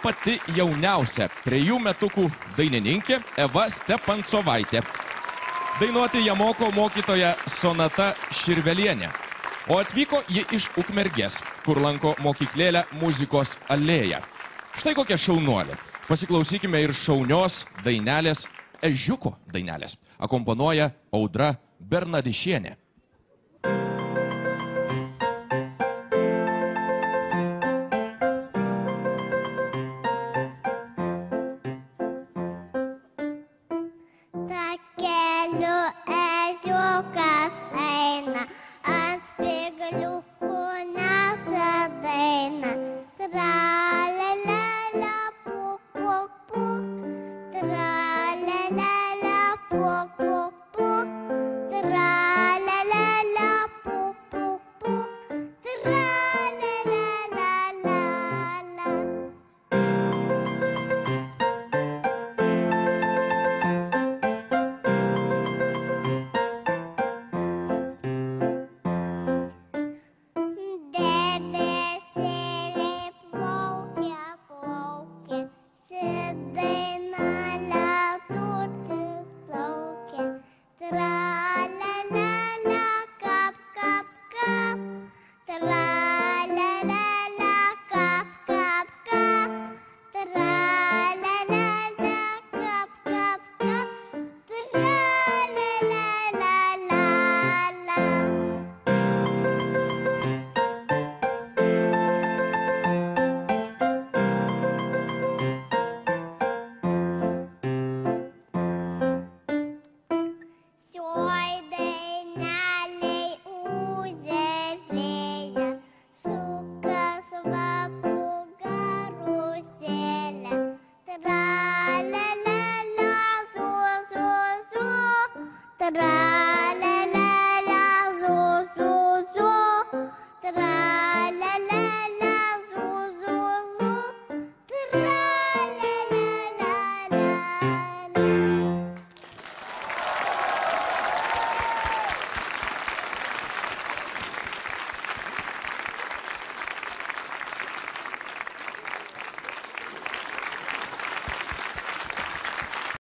Pati jauniausia 3 metukų dainininkė Eva Stepancovaitė. Dainuoti ją moko mokytoja Sonata Širvelienė. O atvyko ji iš Ukmergės, kur lanko mokyklėlę Muzikos alėja. Štai kokia šaunuolė. Pasiklausykime ir šaunios dainelės, Ežiuko dainelės. Akompanuoja Audra Bernadišienė.